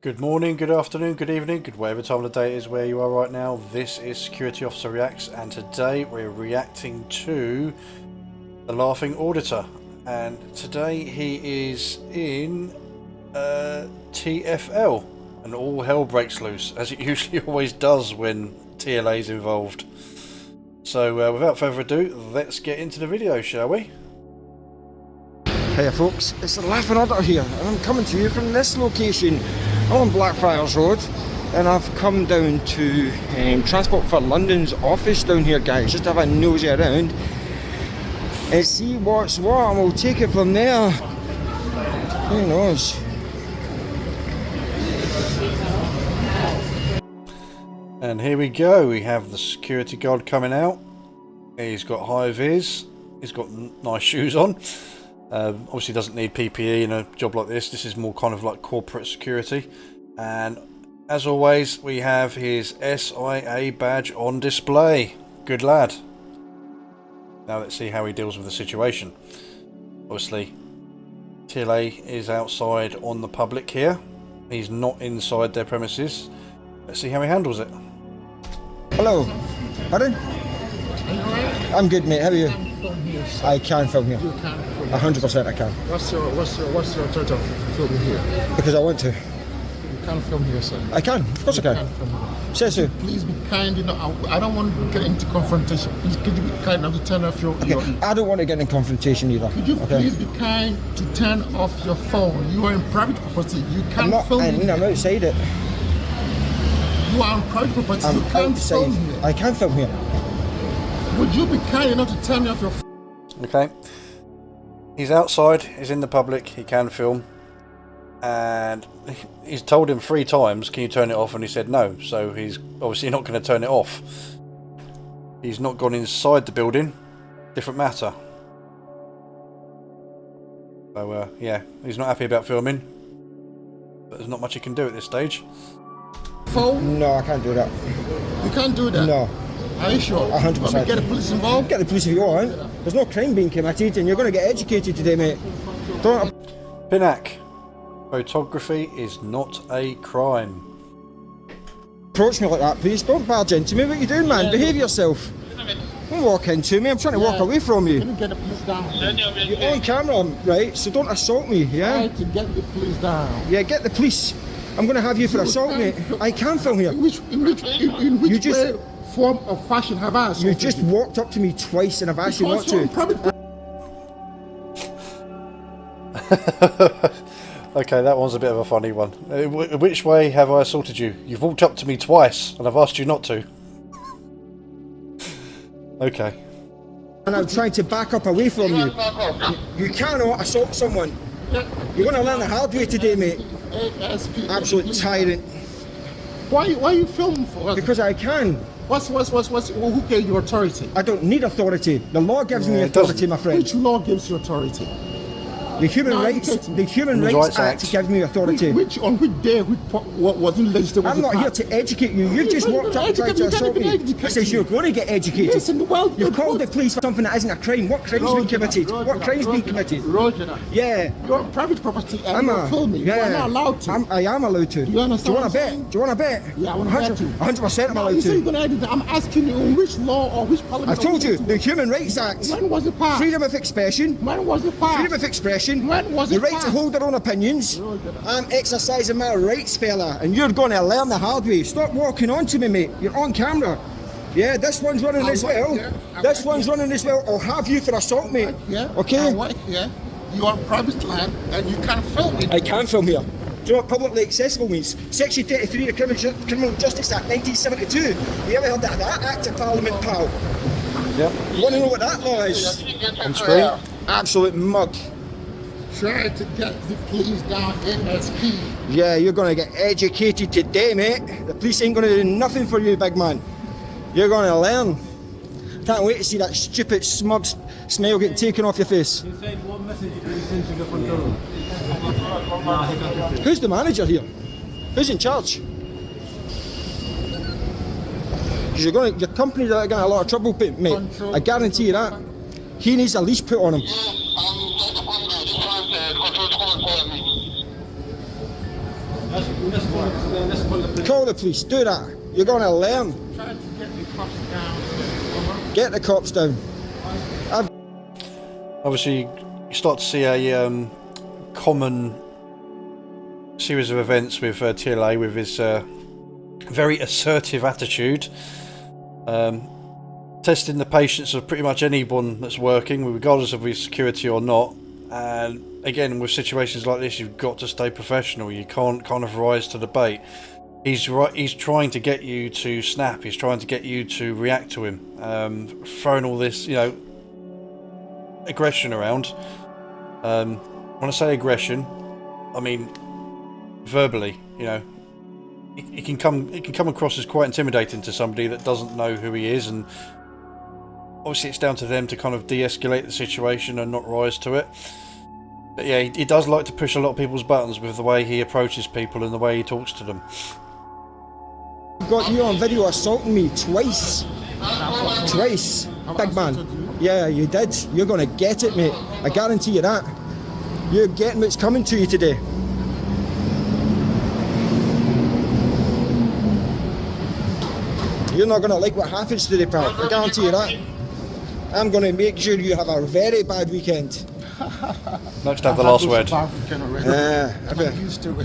Good morning, good afternoon, good evening, good whatever time of the day it is where you are right now. This is Security Officer Reacts, and today we're reacting to the Laughing Auditor. And today he is in TFL, and all hell breaks loose, as it usually always does when TLA is involved. So without further ado, let's get into the video, shall we? Hey folks, it's the Laughing Auditor here, and I'm coming to you from this location. I'm on Blackfriars Road, and I've come down to Transport for London's office down here, guys, just to have a nosy around and see what's what, and we'll take it from there. Who knows? And here we go, we have the security guard coming out. He's got high vis, he's got nice shoes on. Obviously doesn't need PPE in a job like this. This is more kind of like corporate security. And as always, we have his SIA badge on display. Good lad. Now let's see how he deals with the situation. Obviously, TLA is outside on the public here. He's not inside their premises. Let's see how he handles it. Hello. Pardon? I'm good, mate. How are you? I can film here. You can film 100% I can. What's your authority of filming here? Because I want to. You can film here, sir. I can. Of course I can. Film here. Says who? Please be kind. You know, I don't want to get into confrontation. Please, could you be kind enough to turn off your? Okay. I don't want to get in confrontation either. Could you please be kind to turn off your phone? You are in private property. You can't film here. I'm outside it. You are on private property. I'm You can't film here. I can film here. Would you be kind enough to turn off your phone? Okay. He's outside, he's in the public, he can film. And he's told him 3 times, can you turn it off? And he said no, so he's obviously not going to turn it off. He's not gone inside the building, different matter. So yeah, he's not happy about filming, but there's not much he can do at this stage. Phone? No, I can't do that. You can't do that? No. Are you sure? 100%. Want me to get the police involved? Get the police if you want. There's no crime being committed, and you're going to get educated today, mate. Don't. Pinak, photography is not a crime. Approach me like that, please. Don't barge into me. What are you doing, man? Behave yourself. Don't walk into me. I'm trying to walk away from you. Can you get the police down? You're on camera, right? So don't assault me, yeah? Try to get the police down. Yeah, get the police. I'm going to have you for assault, mate. I can film here. In which way, form or fashion have I assaulted You just walked up to me twice and I've asked you not to. Okay, that one's a bit of a funny one. Which way have I assaulted you? You've walked up to me twice and I've asked you not to. Okay. And I'm trying to back up away from you. You cannot assault someone. You're going to learn the hard way today, mate. Absolute tyrant. Why are you filming for us? Because I can. Who gave you authority? I don't need authority. The law gives me authority, my friend. Which law gives you authority? The Human Rights Act gives me authority. On which day was it legislated? I'm not here to educate you. You've just walked up and tried to assault me. It says you're going to get educated. Listen, well, you've called the police for something that isn't a crime. What crime's been committed? What crime's been committed? Roger. Yeah. You're on private property and you're filming. Yeah. You're not allowed to. I am allowed to. Do you understand? Do you want to bet? Do you want to bet? Yeah, I want to bet you. 100% I'm allowed you say to. you're going to edit that. I'm asking you on which law or which parliament. I told you, the Human Rights Act. When was it passed? Freedom of expression. When was it passed? Freedom of expression. When was it the right to hold their own opinions. I'm exercising my rights, fella, and you're going to learn the hard way. Stop walking onto me, mate. You're on camera. Yeah, this one's running as well. This one's running as well. I'll have you for assault, mate. Yeah. Okay? Yeah. You're on private land and you can't film it. I can film here. Do you know what publicly accessible means? Section 33 of the Criminal Justice Act 1972. You ever heard that Act of Parliament, pal? Yep. You want to know what that law is? On screen. Absolute mug. Try to get the police down ASP. Yeah, you're going to get educated today, mate. The police ain't going to do nothing for you, big man. You're going to learn. Can't wait to see that stupid, smug smile getting taken off your face. Who's the manager here? Who's in charge? Because your company's going to have a lot of trouble, mate. I guarantee you that. He needs a leash put on him. Call the police. Do that. You're going to learn. Try to get the cops down. Get the cops down. Obviously, you start to see a common series of events with TLA, with his very assertive attitude, testing the patience of pretty much anyone that's working, regardless of his security or not. And again, with situations like this, you've got to stay professional. You can't kind of rise to the bait. He's trying to get you to snap. He's trying to get you to react to him, throwing all this, you know, aggression around. When I say aggression, I mean verbally. You know, it can come across as quite intimidating to somebody that doesn't know who he is, and obviously it's down to them to kind of de-escalate the situation and not rise to it. But yeah, he does like to push a lot of people's buttons with the way he approaches people and the way he talks to them. I've got you on video assaulting me twice. Twice, big man. Yeah, you did. You're going to get it, mate. I guarantee you that. You're getting what's coming to you today. You're not going to like what happens today, pal. I guarantee you that. I'm going to make sure you have a very bad weekend. Next to have the last word.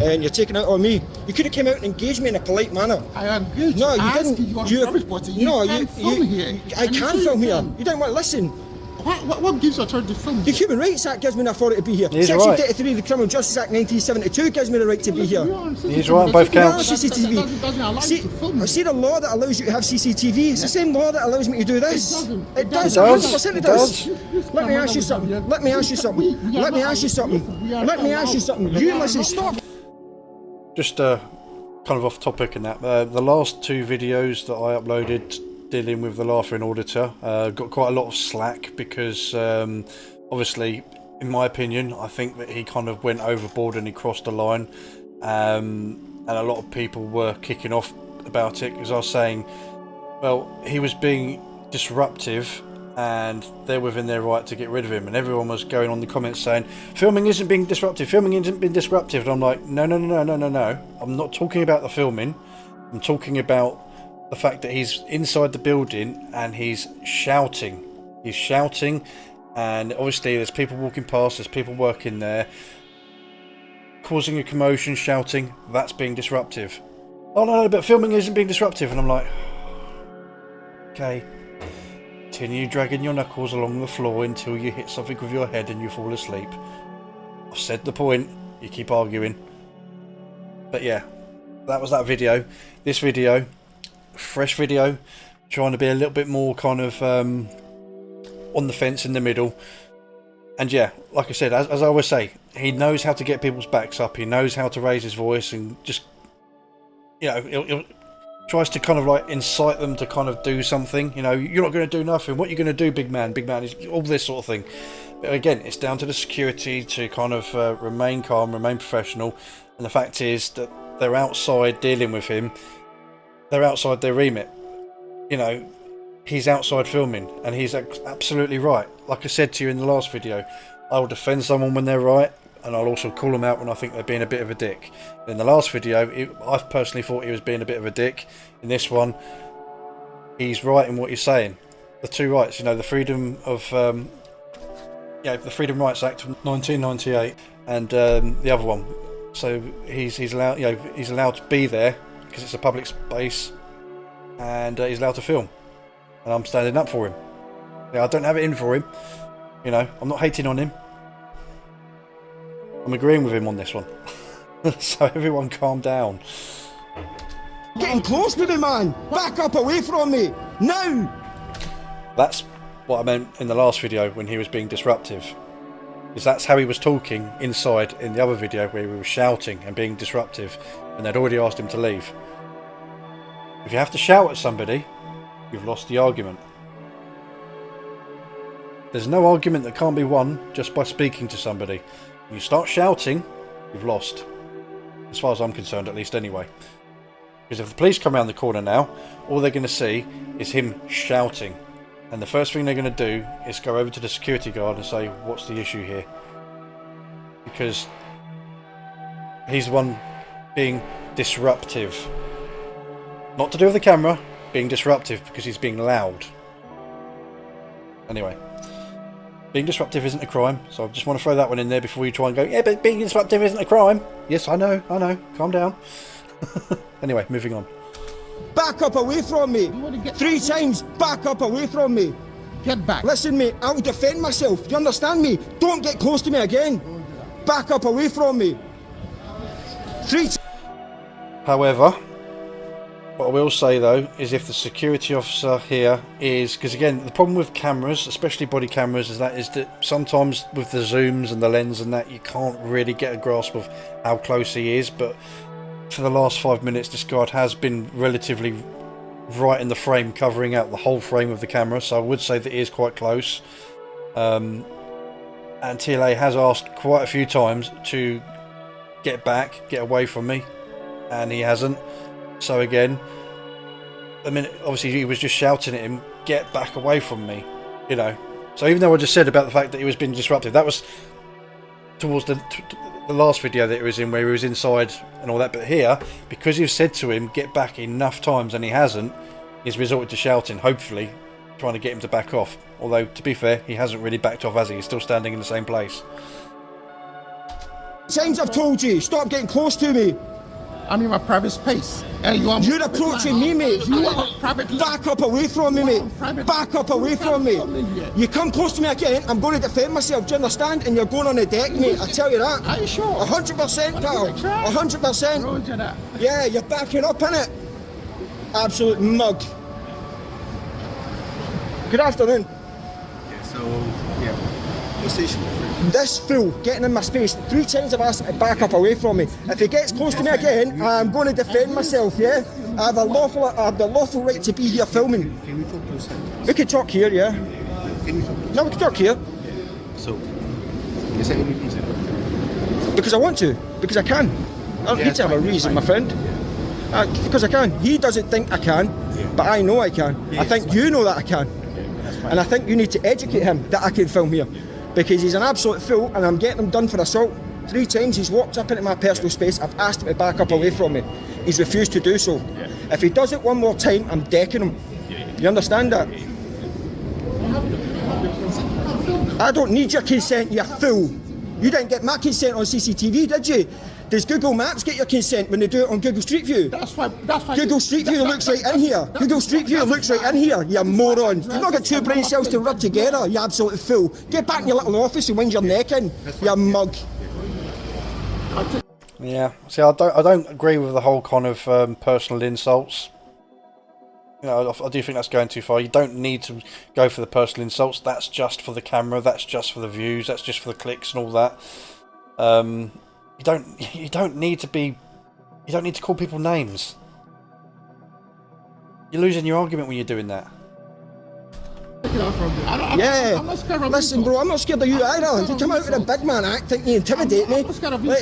And you're taking it on me. You could have come out and engaged me in a polite manner. I engaged. No, you didn't. You can't film here. I can film here. You don't want to listen. What gives you authority to film? The Human Rights Act gives me the authority to be here. Section 33 of the Criminal Justice Act 1972 gives me the right to be here. He's right on both counts. CCTV. See the law that allows you to have CCTV? It's the same law that allows me to do this. It does. 100% it does. Let me ask you something. Let me ask you something. Let me ask you something. Let me ask you something. You listen, stop. Just kind of off topic in that. The last two videos that I uploaded dealing with the Laughing Auditor got quite a lot of slack because obviously, in my opinion, I think that he kind of went overboard and he crossed the line, and a lot of people were kicking off about it because I was saying, well, he was being disruptive and they're within their right to get rid of him, and everyone was going on the comments saying filming isn't being disruptive, filming isn't being disruptive, and I'm like, no, I'm not talking about the filming, I'm talking about the fact that he's inside the building and he's shouting, and obviously there's people walking past, there's people working there, causing a commotion, shouting. That's being disruptive. Oh no, but filming isn't being disruptive. And I'm like, okay, continue dragging your knuckles along the floor until you hit something with your head and you fall asleep. I've said the point, you keep arguing. But yeah, that was that video. This video, fresh video, trying to be a little bit more kind of on the fence in the middle. And yeah, like I said, as I always say, he knows how to get people's backs up, he knows how to raise his voice and just, you know, he'll tries to kind of like incite them to kind of do something. You know, you're not going to do nothing, what are you going to do, big man, all this sort of thing. But again, it's down to the security to kind of remain calm, remain professional. And the fact is that they're outside dealing with him, they're outside their remit. You know, he's outside filming, and he's absolutely right. Like I said to you in the last video, I will defend someone when they're right, and I'll also call them out when I think they're being a bit of a dick. In the last video, I personally thought he was being a bit of a dick. In this one, he's right in what he's saying. The two rights, you know, the freedom of, the Freedom Rights Act of 1998, and the other one. So he's allowed, you know, he's allowed to be there because it's a public space, and he's allowed to film. And I'm standing up for him. Yeah, I don't have it in for him. You know, I'm not hating on him. I'm agreeing with him on this one. So everyone calm down. Getting close to me, man! Back up away from me! Now! That's what I meant in the last video when he was being disruptive. Because that's how he was talking inside in the other video where he was shouting and being disruptive, and they'd already asked him to leave. If you have to shout at somebody, you've lost the argument. There's no argument that can't be won just by speaking to somebody. When you start shouting, you've lost. As far as I'm concerned, at least anyway. Because if the police come around the corner now, all they're going to see is him shouting. And the first thing they're going to do is go over to the security guard and say, what's the issue here? Because he's the one being disruptive. Not to do with the camera being disruptive, because he's being loud. Anyway, being disruptive isn't a crime, so I just want to throw that one in there before you try and go, yeah, but being disruptive isn't a crime. Yes, I know, calm down. Anyway, moving on. Back up away from me. 3 times, back up away from me. Get back. Listen, mate, I will defend myself. You understand me? Don't get close to me again. Back up away from me. 3 times. However, what I will say though is if the security officer here is, because again the problem with cameras, especially body cameras, is that sometimes with the zooms and the lens and that you can't really get a grasp of how close he is, but for the last 5 minutes this guard has been relatively right in the frame, covering out the whole frame of the camera, so I would say that he is quite close. And TLA has asked quite a few times to get back, get away from me, and he hasn't. So again, I mean, obviously he was just shouting at him, get back away from me, you know. So even though I just said about the fact that he was being disruptive, that was towards the last video that he was in, where he was inside and all that, but here, because you've said to him, get back enough times, and he hasn't, he's resorted to shouting, hopefully trying to get him to back off. Although, to be fair, he hasn't really backed off, has he? He's still standing in the same place. Times I've told you, stop getting close to me. I'm in my private space. And You're approaching me, mate. Back up away from me, mate. Back up away from me. You come close to me again, I'm going to defend myself. Do you understand? And you're going on the deck, mate. I tell you that. Are you sure? 100%, pal. 100%. Yeah, you're backing up, innit? Absolute mug. Good afternoon. Yeah, so, yeah. What's the issue? This fool getting in my space. 3 times I've asked him to back up away from me. If he gets close to me again, I'm going to defend myself, yeah? I have the lawful right to be here filming. Can we talk to a second? We can talk here, yeah? Can we talk? No, we can talk here. So, is there any reason? Because I want to. Because I can. I don't need to have a reason, my friend. Because I can. He doesn't think I can, but I know I can. I think you know that I can. And I think you need to educate him that I can film here. Because he's an absolute fool, and I'm getting him done for assault. 3 times he's walked up into my personal space. I've asked him to back up away from me. He's refused to do so. If he does it one more time, I'm decking him. You understand that? I don't need your consent, you fool. You didn't get my consent on CCTV, did you? Does Google Maps get your consent when they do it on Google Street View? That's why Google Street View looks right in here. Google Street View looks right in here, you moron. You've not got 2 brain cells to rub together, you absolute fool. Get back in your little office and wind your neck in, you mug. Yeah, see, I don't agree with the whole kind of personal insults. You know, I do think that's going too far. You don't need to go for the personal insults. That's just for the camera. That's just for the views. That's just for the clicks and all that. You don't need to call people names. You're losing your argument when you're doing that. Yeah, listen bro, I'm not scared of you either. You come out with a big man act, think you intimidate me. It's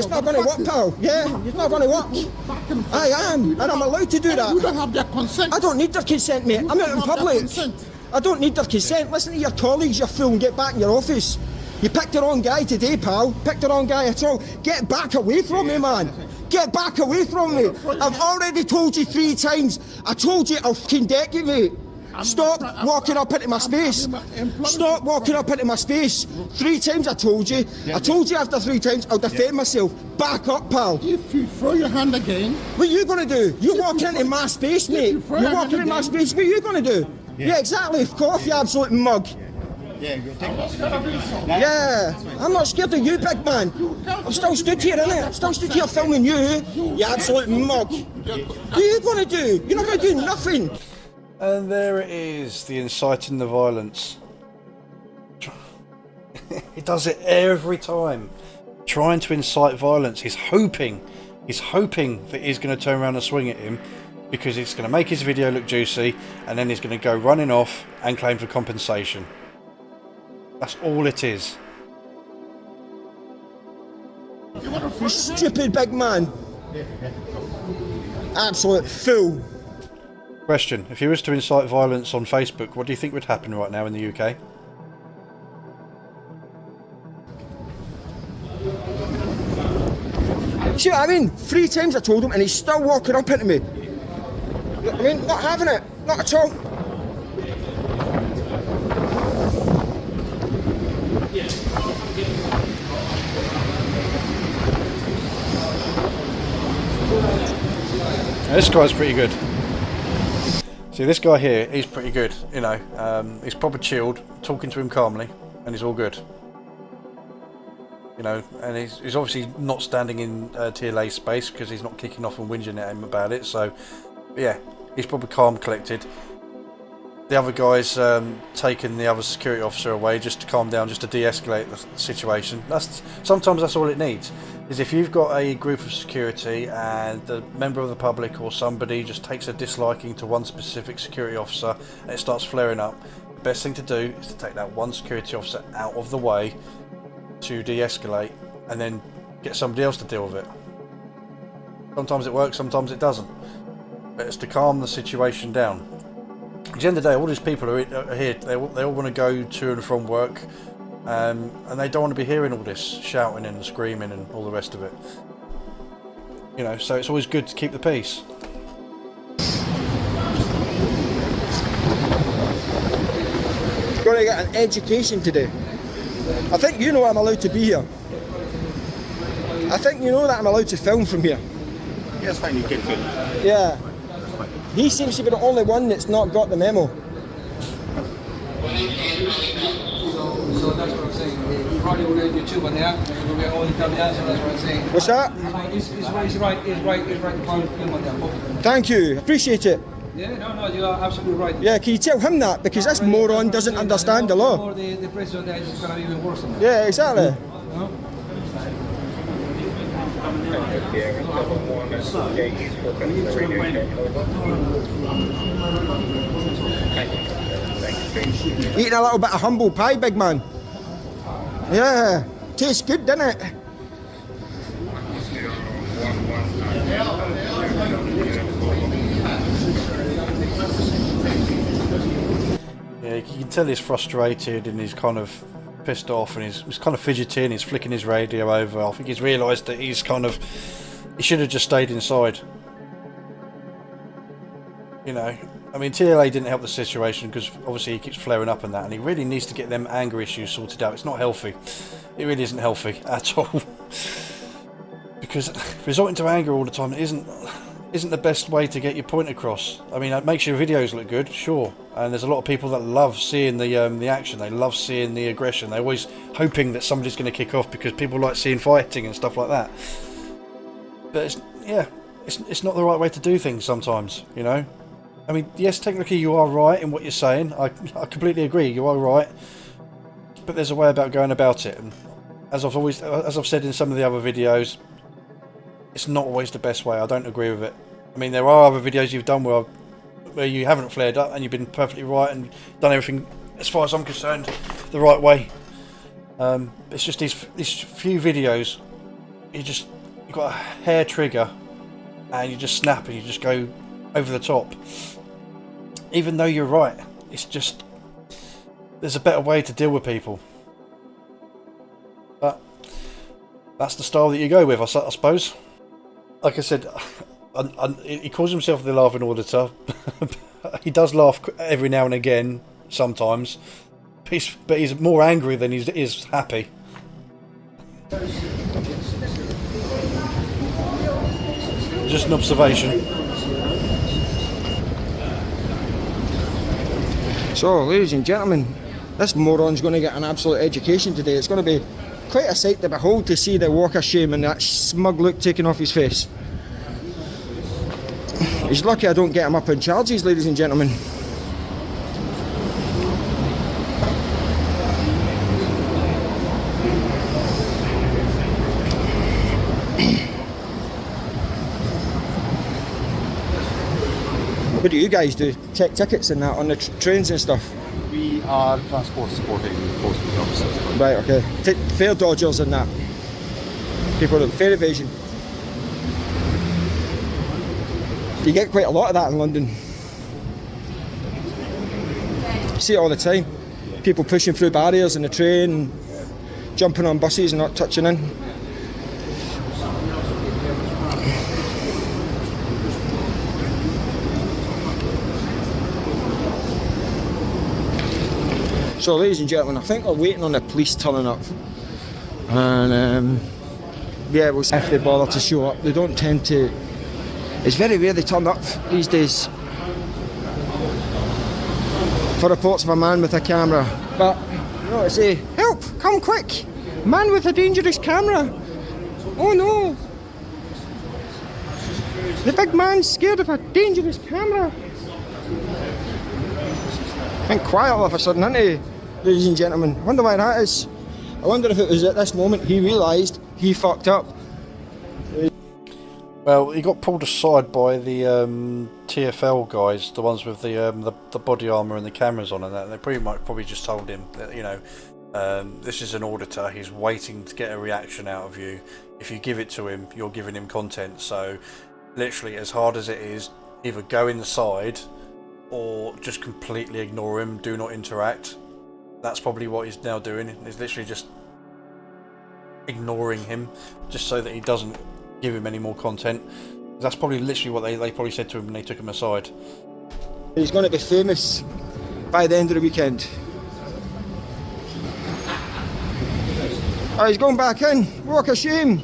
not going to work, pal. Yeah, it's not going to work. I am, and I'm allowed to do that. You don't have their consent. I don't need their consent, mate. I'm out in public. I don't need their consent. Listen to your colleagues, you fool, and get back in your office. You picked the wrong guy today, pal. Picked the wrong guy at all. Get back away from me, man. Get back away from me. I've already told you 3 times. I told you I'll fucking deck you, mate. Stop walking up into my space. Stop walking up into my space. 3 times I told you. I told you after 3 times I'll defend myself. Back up, pal. If you throw your hand again... What are you going to do? You're walking into my space, mate. You're walking into my space. What are you going to do? Yeah, exactly. Fuck off, you absolute mug. Yeah, I'm not scared of you, big man. I'm still stood here, innit? I'm still stood here filming you. You absolute mug. What are you going to do? You're not going to do nothing. And there it is, the inciting the violence. He does it every time. Trying to incite violence. He's hoping that he's going to turn around and swing at him, because it's going to make his video look juicy, and then he's going to go running off and claim for compensation. That's all it is. You stupid big man. Absolute fool. Question: if he was to incite violence on Facebook, what do you think would happen right now in the UK? See what I mean? 3 times I told him and he's still walking up into me. I mean, not having it, not at all. This guy's pretty good. See, this guy here, he's pretty good, you know. He's proper chilled, talking to him calmly, and he's all good. You know, and he's obviously not standing in TLA space because he's not kicking off and whinging at him about it. So, yeah, he's probably calm, collected. The other guy's taken the other security officer away just to calm down, just to de-escalate the situation. Sometimes that's all it needs. Is if you've got a group of security and the member of the public or somebody just takes a disliking to one specific security officer and it starts flaring up, the best thing to do is to take that one security officer out of the way to de-escalate and then get somebody else to deal with it. Sometimes it works, sometimes it doesn't, but it's to calm the situation down. At the end of the day, all these people are here, they all want to go to and from work, and they don't want to be hearing all this shouting and screaming and all the rest of it. You know, so it's always good to keep the peace. Going to get an education today. I think you know I'm allowed to be here. I think you know that I'm allowed to film from here. Yeah, it's fine, you can film. Yeah. He seems to be the only one that's not got the memo. So that's what I'm saying. He probably will do YouTube on there. We're all Italian, so that's what I'm saying. What's that? He's right. Film on there. Thank you. Appreciate it. Yeah, no, you are absolutely right. Yeah, can you tell him that? Because this moron doesn't understand the law. Or the president there is going to be even worse than that. Yeah, exactly. No? Eating a little bit of humble pie, big man. Yeah, tastes good, doesn't it? Yeah, you can tell he's frustrated and he's kind of pissed off and he's kind of fidgeting, he's flicking his radio over. I think he's realised that he should have just stayed inside. You know, I mean, TLA didn't help the situation because obviously he keeps flaring up and that, and he really needs to get them anger issues sorted out. It's not healthy. It really isn't healthy at all. Because resorting to anger all the time isn't the best way to get your point across. I mean, it makes your videos look good, sure, and there's a lot of people that love seeing the action. They love seeing the aggression. They're always hoping that somebody's going to kick off because people like seeing fighting and stuff like that. But it's not the right way to do things sometimes, you know. I mean, yes, technically you are right in what you're saying. I completely agree. You are right, but there's a way about going about it. And as I've said in some of the other videos, it's not always the best way. I don't agree with it. I mean, there are other videos you've done where you haven't flared up and you've been perfectly right and done everything, as far as I'm concerned, the right way. It's just these few videos, you've got a hair trigger and you just snap and you just go over the top. Even though you're right, it's just there's a better way to deal with people. But that's the style that you go with, I suppose. Like I said, he calls himself the Laughing Auditor. He does laugh every now and again, sometimes. But he's more angry than he is happy. Just an observation. So, ladies and gentlemen, this moron's going to get an absolute education today. It's going to be quite a sight to behold to see the walk of shame and that smug look taken off his face. He's lucky I don't get him up on charges, ladies and gentlemen. What do you guys do? Check tickets and that on the trains and stuff? We are transport supporting enforcement officers. Right, okay. Fare dodgers and that. People that fare evasion. You get quite a lot of that in London. You see it all the time. People pushing through barriers in the train, jumping on buses and not touching in. So ladies and gentlemen, I think we're waiting on the police turning up, and yeah, we'll see if they bother to show up. They don't tend to, it's very rare they turn up these days for reports of a man with a camera. But you know what I say, help, come quick, man with a dangerous camera. Oh no, the big man's scared of a dangerous camera. And quiet all of a sudden, isn't he, ladies and gentlemen? Wonder why that is. I wonder if it was at this moment he realised he fucked up. Well, he got pulled aside by the TFL guys, the ones with the body armour and the cameras on and that. They pretty much probably just told him that, you know, this is an auditor, he's waiting to get a reaction out of you. If you give it to him, you're giving him content. So literally, as hard as it is, either go inside or just completely ignore him, do not interact. That's probably what he's now doing. He's literally just ignoring him, just so that he doesn't give him any more content. That's probably literally what they probably said to him when they took him aside. He's going to be famous by the end of the weekend. Oh, he's going back in. What a shame.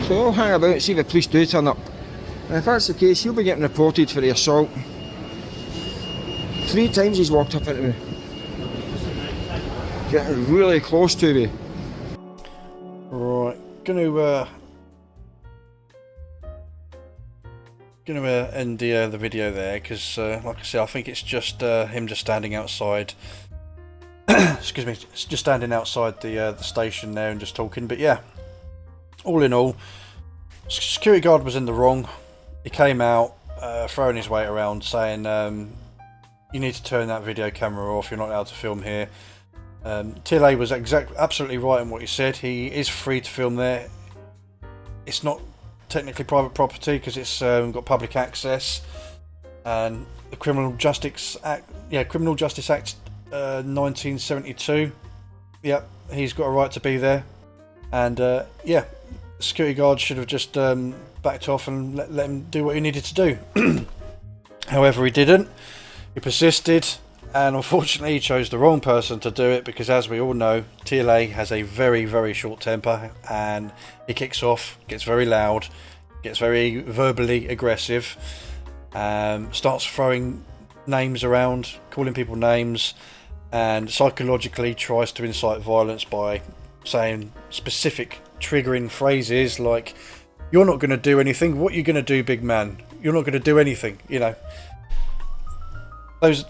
So we'll hang about and see if the police do turn up. And if that's the case, he'll be getting reported for the assault. 3 times he's walked up into me. Getting really close to me. Right, gonna end the video there, because like I said, I think it's just him just standing outside. Excuse me, it's just standing outside the station there and just talking. But yeah, all in all, security guard was in the wrong. He came out throwing his weight around, saying you need to turn that video camera off, you're not allowed to film here. TLA was absolutely right in what he said. He is free to film there. It's not technically private property because it's got public access, and the Criminal Justice Act 1972. Yep, he's got a right to be there, and yeah, the security guard should have just backed off and let him do what he needed to do. However, he didn't. He persisted, and unfortunately he chose the wrong person to do it, because as we all know, TLA has a very, very short temper, and he kicks off, gets very loud, gets very verbally aggressive, starts throwing names around, calling people names, and psychologically tries to incite violence by saying specific triggering phrases like, "You're not going to do anything. What are you going to do, big man? You're not going to do anything." You know, those,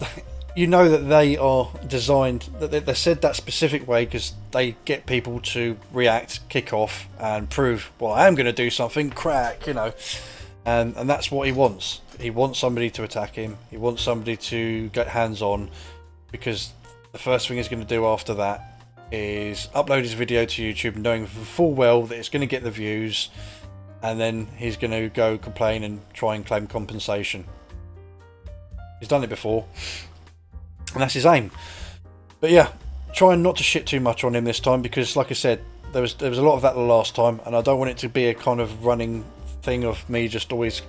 you know that they are designed, that they're said that specific way because they get people to react, kick off, and prove, well, I am going to do something, crack, you know, and that's what he wants. He wants somebody to attack him. He wants somebody to get hands on, because the first thing he's going to do after that is upload his video to YouTube, knowing full well that it's going to get the views, and then he's going to go complain and try and claim compensation. He's done it before, and that's his aim. But yeah, trying not to shit too much on him this time, because like I said, there was a lot of that the last time, and I don't want it to be a kind of running thing of me just always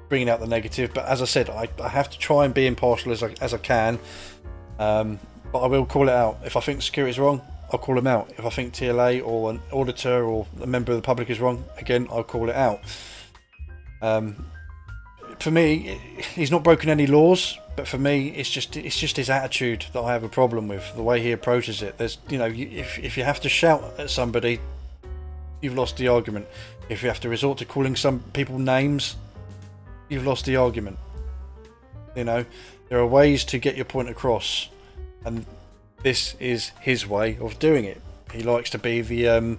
bringing out the negative. But as I said, I have to try and be impartial as I can, but I will call it out. If I think security's wrong, I'll call him out. If I think TLA or an auditor or a member of the public is wrong, again, I'll call it out. For me, he's not broken any laws, but for me, it's just his attitude that I have a problem with, the way he approaches it. There's, you know, if you have to shout at somebody, you've lost the argument. If you have to resort to calling some people names, you've lost the argument. You know, there are ways to get your point across, and this is his way of doing it. He likes to be the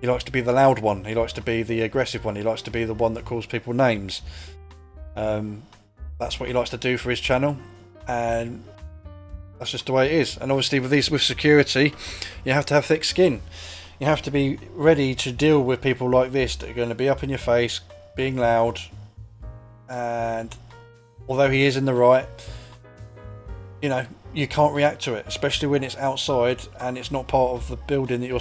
loud one. He likes to be the aggressive one. He likes to be the one that calls people names. That's what he likes to do for his channel, and that's just the way it is. And obviously with security, you have to have thick skin. You have to be ready to deal with people like this that are going to be up in your face, being loud, and although he is in the right, you know, you can't react to it, especially when it's outside and it's not part of the building that you're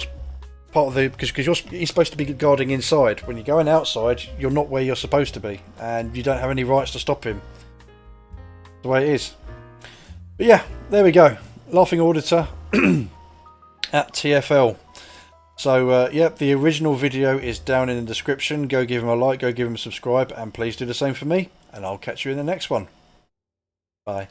part of the because he's supposed to be guarding inside. When you're going outside, you're not where you're supposed to be, and you don't have any rights to stop him. The way it is. But yeah, there we go. Laughing Auditor at TFL. So yeah, the original video is down in the description. Go give him a like, go give him a subscribe, and please do the same for me. And I'll catch you in the next one. Bye.